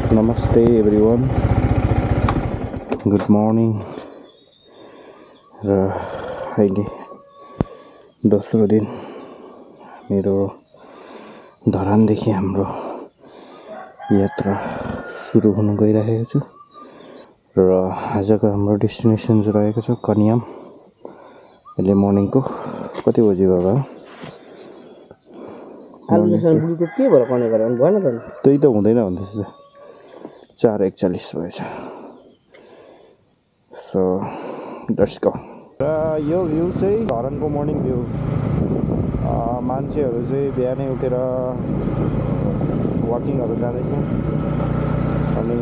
नमस्ते everyone, good morning. र अहिले दोस्रो दिन मेरो धरानदेखि हाम्रो यात्रा सुरु हुन गइरहेको छु र आजको हाम्रो डेस्टिनेसन रहेको छ कन्याम। अहिले मर्निङको कति बजी भयो? त्यही त हुँदैन भन्दैछ, 4:41 भएछ। So let's go. र यो भ्यू चाहिँ धरानको मर्निङ भ्यू। मान्छेहरू चाहिँ बिहानै उठेर वाकिङहरू जाँदैछ अनि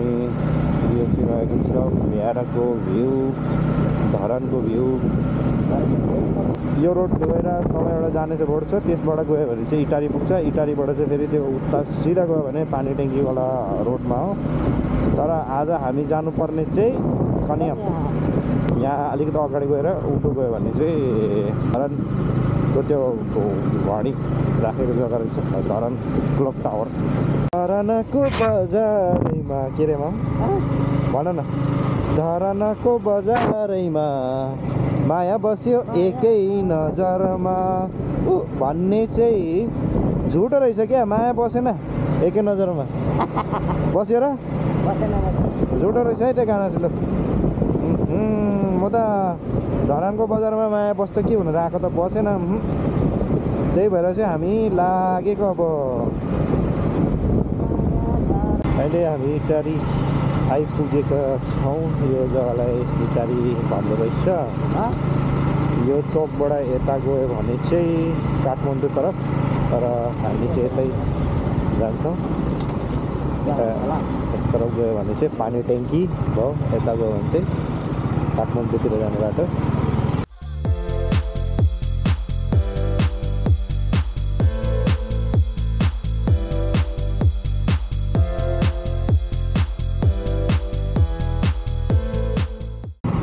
यो चाहिँ रहेको छ बिहारको भ्यू, धरानको भ्यू। यो रोड गएर तपाईँ एउटा जाने चाहिँ रोड छ, त्यसबाट गयो भने चाहिँ इटारी पुग्छ। इटारीबाट चाहिँ फेरि त्यो उता सिधा गयो भने पानी ट्याङ्कीवाला रोडमा हो। तर आज हामी जानुपर्ने चाहिँ कन्याम। यहाँ अलिकति अगाडि गएर उल्टो गयो भने चाहिँ धरानको त्यो घडी राखेको जग्गा रहेछ, धरान क्लक टावर। धरानको बजारैमा के रेमा भन न, धरानको बजारैमा माया बस्यो एकै नजरमा भन्ने चाहिँ झुटो रहेछ क्या। माया बसेन एकै नजरमा, बस्यो र झुटो रहेछ है त्यो गाना चाहिँ। म त धरानको बजारमा माया बस्छ के भनेर आएको त बसेन। त्यही भएर चाहिँ हामी लागेको। अब अहिले हामी इटारी आइपुगेका छौँ। यो जग्गालाई इटारी भन्दो रहेछ। यो चोकबाट यता गयो भने चाहिँ काठमाडौँ तरफ, तर हामी चाहिँ यतै जान्छौँ। तरफ गयो भने चाहिँ पानी ट्याङ्की भयो, यता गयो भने चाहिँ काठमाडौँतिर जाने बाटो।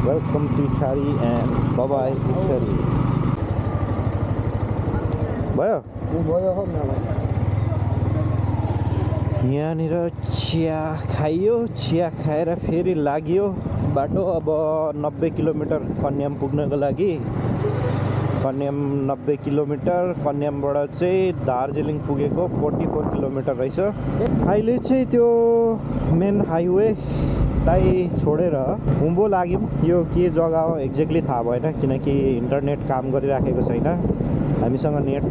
Welcome to Itari and bye-bye Itari. भयो? यहाँनिर चिया खाइयो, चिया खाएर फेरि लाग्यो बाटो। अब 90 किलोमिटर कन्याम पुग्नको लागि। कन्याम 90 किलोमिटर, कन्यामबाट चाहिँ दार्जिलिङ पुगेको 44 किलोमिटर रहेछ। अहिले चाहिँ त्यो मेन हाइवेलाई छोडेर हुम्बो लाग्यौँ। यो के जग्गा हो एक्ज्याक्टली थाहा भएन, किनकि इन्टरनेट काम गरिराखेको छैन। हामीसँग नेट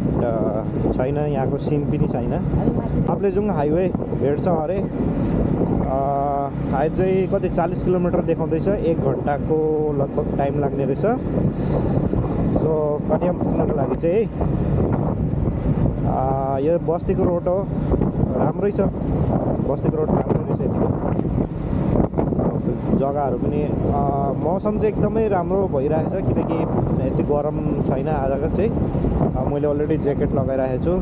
छैन, यहाँको सिम पनि छैन। ताप्लेजुङ हाइवे भेट्छ अरे। हाइवे चाहिँ कति 40 किलोमिटर देखाउँदैछ, 1 घन्टाको लगभग टाइम लाग्ने रहेछ। सो कन्याम पुग्नको लागि चाहिँ यो बस्तीको रोड हो, राम्रै छ। बस्तीको रोड राम्रै रहेछ। यतिको जग्गाहरू पनि मौसम चाहिँ एकदमै राम्रो भइरहेको छ, किनकि यति गरम छैन आजको चाहिँ। मैले अलरेडी ज्याकेट लगाइरहेको छु।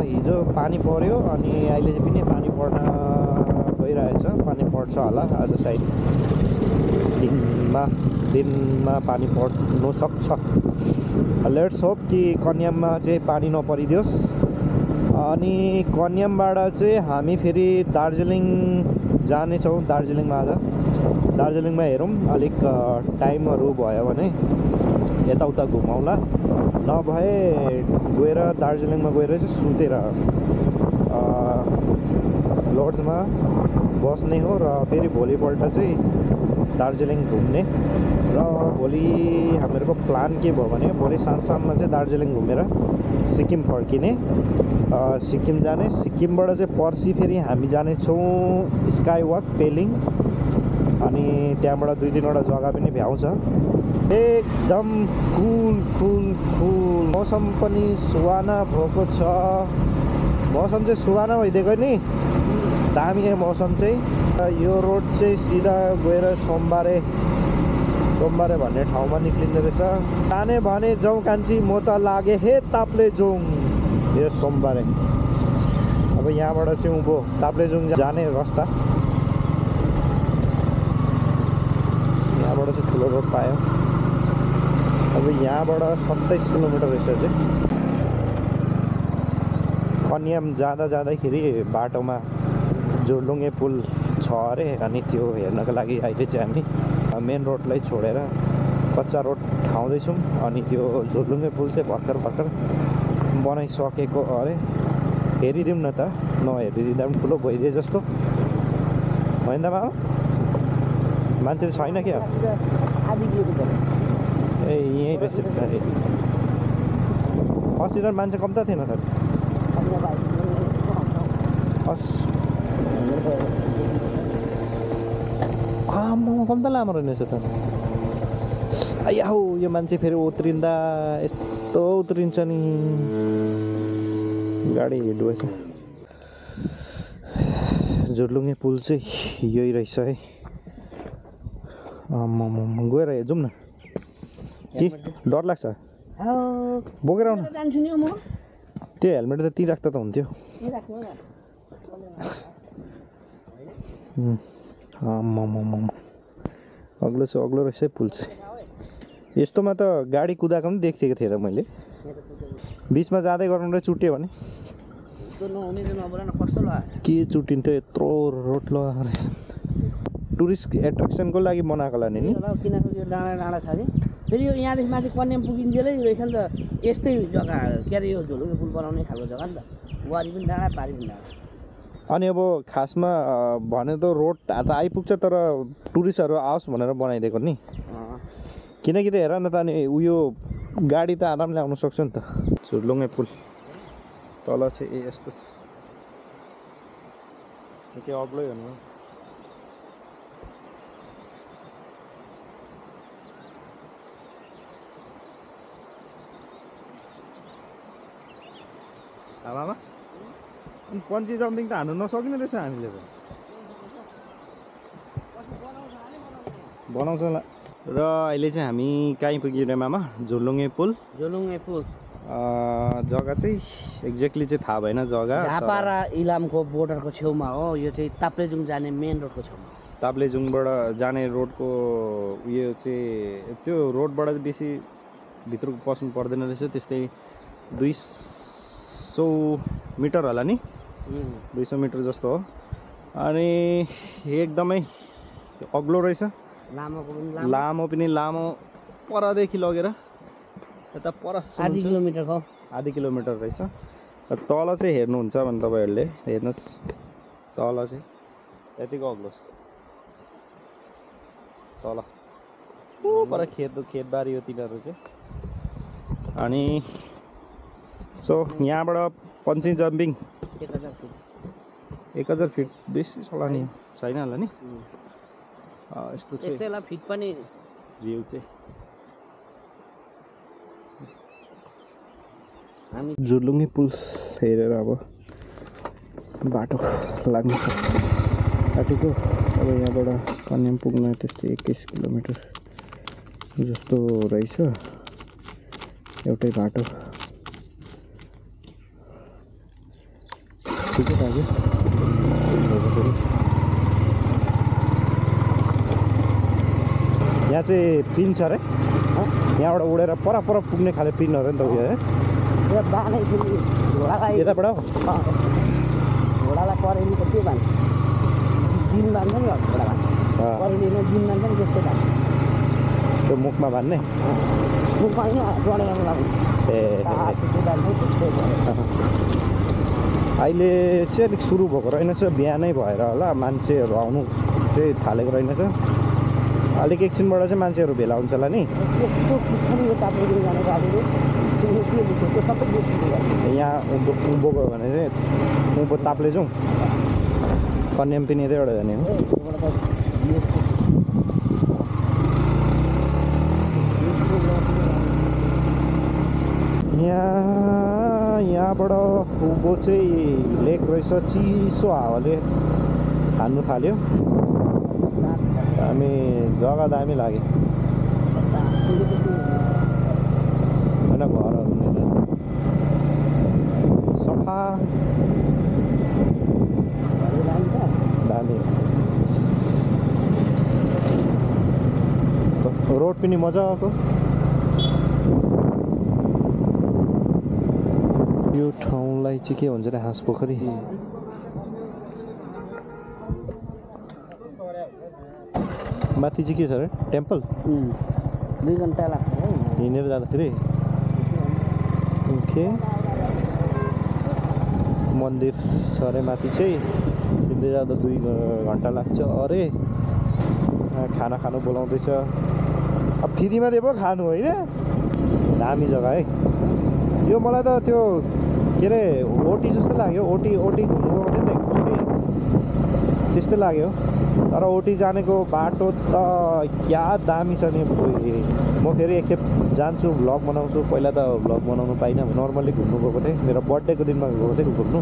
हिजो पानी पर्यो अनि अहिले पनि पानी पर्न गइरहेछ। पानी पर्छ होला आज सायद, दिनमा पानी पर्नु सक्छ। लेट्स होप कि कन्याममा चाहिँ पानी नपरिदियोस्। अनि कन्यामबाट चाहिँ हामी फेरि दार्जिलिङ जानेछौँ। दार्जिलिङमा आज दार्जिलिङमा हेरौँ, अलिक टाइमहरू भयो भने यताउता घुमाउला, नभए गएर दार्जिलिङमा गएर चाहिँ सुतेर लड्जमा बस्ने हो। र फेरि भोलिपल्ट चाहिँ दार्जिलिङ घुम्ने। र भोलि हामीहरूको प्लान के भयो भने भोलि शाममा चाहिँ दार्जिलिङ घुमेर सिक्किम फर्किने, सिक्किम जाने। सिक्किमबाट चाहिँ पर्सि फेरि हामी जानेछौँ स्काई वक पेलिङ। अनि त्यहाँबाट 2-3वटा जग्गा पनि भ्याउँछ। एकदम कुल मौसम पनि सुहाना भएको छ। मौसम चाहिँ सुहाना भइदिएको नि, दामी मौसम चाहिँ। यो रोड चाहिँ सिधा गएर सोमबारे भन्ने ठाउँमा निक्लिँदो रहेछ। जाने भने जाउँ कान्छी, म त लागे हे ताप्लेजुङ। यो सोमबारे अब यहाँबाट चाहिँ उँभो ताप्लेजुङ जाने रस्ता। यहाँबाट चाहिँ ठुलो रोड पायो। अब यहाँबाट 27 किलोमिटर रहेछ चाहिँ। कन्याम जाँदाखेरि बाटोमा झोलुङ्गे पुल छ अरे अनि त्यो हेर्नको लागि अहिले चाहिँ हामी मेन रोडलाई छोडेर कच्चा रोड ठाउँदैछौँ अनि त्यो झोलुङ्गे पुल चाहिँ भर्खर बनाइसकेको अरे हेरिदिउँ न त नहेरिदिँदा पनि ठुलो भइदिए जस्तो होइन त मामा मान्छे छैन क्या ए यहीँ रहेछ अरे अस्ति त मान्छे कम त थिएन त कम त लामो रहेछ त आहो यो मान्छे फेरि उत्रिँदा यस्तो उत्रिन्छ नि गाडी हिँड्दैछ झोलुङ्गे पुल चाहिँ यही रहेछ है गएर जाउँ न के डर लाग्छ बोकेर आउनु जान्छु नि म त्यो हेलमेट त ती राख्दा त हुन्थ्यो अग्लो रहेछ पुल चाहिँ यस्तोमा त गाडी कुदाएको पनि देखेको थिएँ त मैले बिचमा जाँदै गर्नु चुट्यो भने के चुटिन्थ्यो यत्रो रोड लगाएर टुरिस्ट एट्र्याक्सनको लागि बनाएको होला नि किनकि यो डाँडा छ कि फेरि यो यहाँदेखि माथि कन्याम पुगिन्जेलै रहेछ नि त यस्तै जग्गा के अरे यो झोलुङ्गे पुल बनाउने खालको जग्गा नि त वारी पनि डाँडा पारी पनि डाँडा अनि अब खासमा भने त रोड त आइपुग्छ तर टुरिस्टहरू आओस् भनेर बनाइदिएको नि किनकि त हेर न त अनि उयो गाडी त आरामले आउन सक्छ नि त झोलुङ्गे पुल तल चाहिँ यस्तो छ के अग्लै हेर्नु आमा अनि पन्ची जम्पिङ त हान्नु नसकिने रहेछ हामीले त बनाउँछ होला र अहिले चाहिँ हामी कहीँ पुग्यौँ मामा झोलुङ्गे पुल जग्गा चाहिँ एक्ज्याक्टली चाहिँ थाहा भएन जग्गा झापा र इलामको बोर्डरको छेउमा हो यो चाहिँ ताप्लेजुङ जाने मेन रोडको छेउमा ताप्लेजुङबाट जाने रोडको उयो चाहिँ त्यो रोडबाट बेसी भित्र पस्नु पर्दैन रहेछ त्यस्तै 200 मिटर होला नि 200 मिटर जस्तो हो अनि एकदमै अग्लो रहेछ लामो पनि लामो परदेखि लगेर यता पर आधी किलोमिटर रहेछ तल चाहिँ हेर्नुहुन्छ भने तपाईँहरूले हेर्नुहोस् तल चाहिँ यतिको अग्लो छ तल पर खेतबारी हो तिनीहरू चाहिँ अनि सो यहाँबाट पन्ची जम्पिङ 1000 फिट बेसी चलाउने छैन होला नि यस्तो चाहिँ फिट पनि भ्यू चाहिँ हामी झोलुङ्गे पुल हेरेर अब बाटो लाग्नु आँटेको अब यहाँबाट कन्याम पुग्न त्यस्तै 21 किलोमिटर जस्तो रहेछ एउटै बाटो ठिकै लाग्यो यहाँ चाहिँ पिन छ अरे यहाँबाट उडेर पर पुग्ने खाले पिनहरू नि त उयो है यताबाट घोडालाई परेली त के भन्छ दिन बान्छ नि घोडालाई परेलीमा दिन बान्छ नि त्यस्तो भन्छ त्यो मुखमा भन्ने मुखमा होइन जोडेर लाग्ने अहिले चाहिँ अलिक सुरु भएको रहेनछ बिहानै भएर होला मान्छेहरू आउनु चाहिँ थालेको रहेनछ अलिक एकछिनबाट चाहिँ मान्छेहरू भेला हुन्छ होला नि यहाँ उँभो गयो भने चाहिँ उँभो ताप्लेजुङ कन्याम पनि यतैबाट जाने हो यहाँबाट उँभो चाहिँ लेक रहेछ चिसो हावाले हान्नु थाल्यो हामी जग्गा दामी लाग्यो होइन घरहरू सफा दामी रोड पनि मजाको यो ठाउँलाई चाहिँ के भन्छ र हाँसपोखरी माथि चाहिँ के छ अरे टेम्पल 2 घन्टा लाग्छ है हिँडेर जाँदाखेरि ओके मन्दिर छ अरे माथि चाहिँ हिँड्दै जाँदा 2 घन्टा लाग्छ अरे खाना खानु बोलाउँदैछ अब फ्रीमा दिए पो खानु होइन दामी जग्गा है यो मलाई त त्यो के अरे ओटी जस्तो लाग्यो ओटी घुम्नु गएको थियो नि त एकचोटि त्यस्तै लाग्यो तर ओटी जानेको बाटो त क्या दामी छ नि म फेरि एकखेप जान्छु भ्लग बनाउँछु पहिला त भ्लग बनाउनु पाइनँ नर्मली घुम्नु गएको थिएँ मेरो बर्थडेको दिनमा गएको थिएँ घुम्नु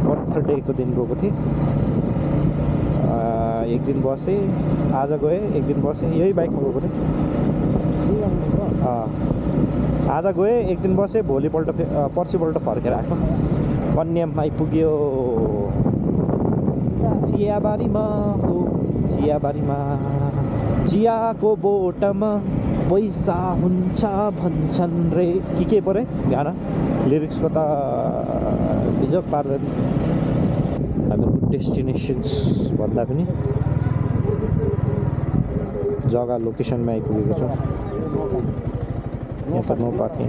बर्थडेको दिन गएको थिएँ एक दिन बसेँ आज गएँ एक दिन बसेँ यही बाइकमा गएको थिएँ आज गएँ एक दिन बसेँ भोलिपल्ट पर्सिपल्ट फर्केर आएको कन्याम आइपुग्यो चियाबारीमा हो चियाबारीमा चियाको बोटमा पैसा हुन्छ भन्छन् रे के परे गाना लिरिक्सको त बिजोग पार्दैन हामीहरूको डेस्टिनेसन्स भन्दा पनि जग्गा लोकेसनमा आइपुगेको छ यहाँ त नो पार्किङ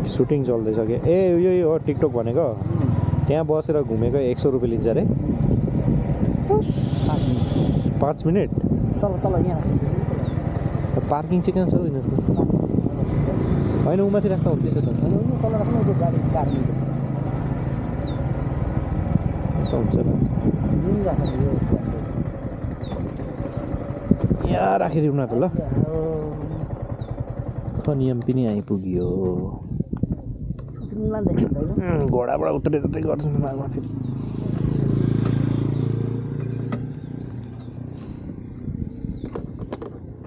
सुटिङ चल्दैछ कि ए यो हो टिकटक भनेको त्यहाँ बसेर घुमेको 100 रुपियाँ लिन्छ अरे 5 मिनट तल यहाँ पार्किङ चाहिँ कहाँ छ यिनीहरूको होइन उमाथि राख्दा हुन्थ्यो त तल राख्नु त्यो गाडी हुन्छ यहाँ राखिदिउँ न त ल खनियम पनि आइपुग्यो घोडाबाट उत्रेर चाहिँ गर्छन् मामा फेरि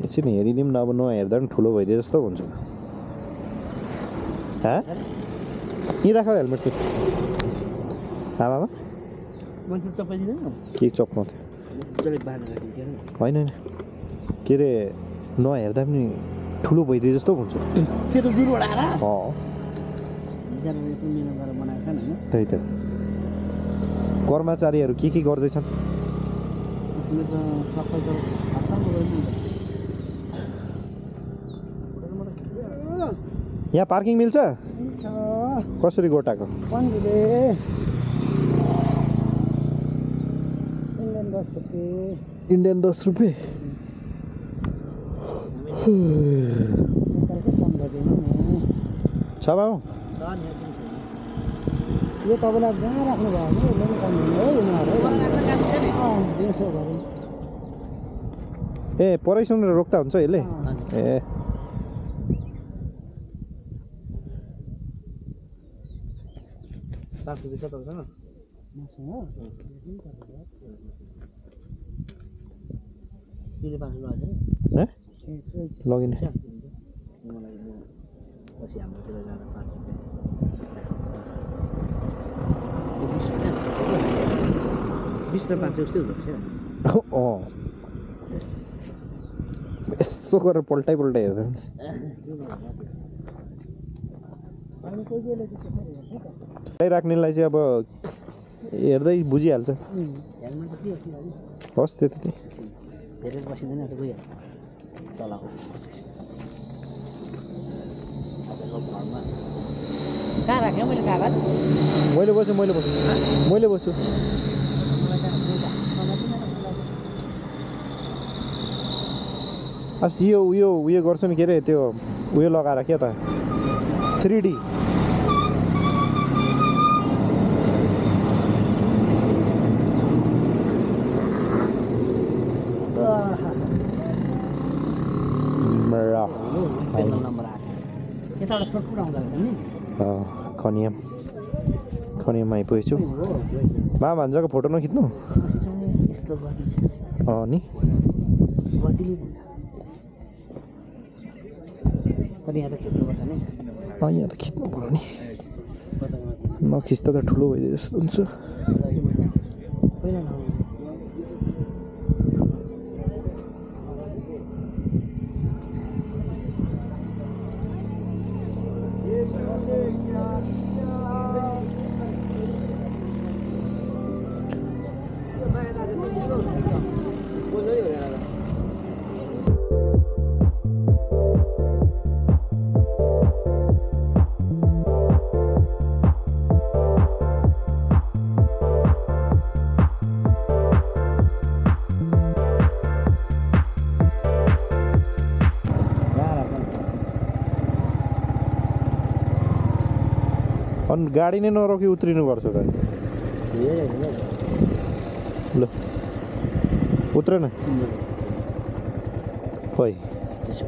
एकछिन हेरिदिउँ न अब नहेर्दा पनि ठुलो भइदियो जस्तो हुन्छ यहीँ राख हेलमेट त्यो आमामा के चप्नु थियो होइन के अरे नहेर्दा पनि ठुलो भइदियो जस्तो हुन्छ त्यही त कर्मचारीहरू के गर्दैछन् यहाँ पार्किङ मिल्छ कसरी गोटाको इन्डियन 10 रुपियाँ छ बाबु यो तपाईँलाई जहाँ राख्नु भयो भने ए परेसम्म रोक्दा हुन्छ यसले ए लगिन 20 र 5 जस्तै हुँदो रहेछ यसो गरेर पल्टाइ हेर्दा राख्नेलाई चाहिँ अब हेर्दै बुझिहाल्छ हस् त्यति धेरै बसिँदैन त गयो चलाको कहाँ राखेँ मैले कागज मैले बस्छु अस यो उयो गर्छु नि के अरे त्यो उयो लगाएर क्या त 3D खनियम आइपुगेको छु मा भान्जाको फोटो नखिच्नु नि यहाँ त खिच्नु पर्यो नि नखिच्दा त ठुलो भइदियो जस्तो हुन्छ अनि गाडी नै नरोकी उत्रिनुपर्छ त ल उत्रेन खोइ त्यसो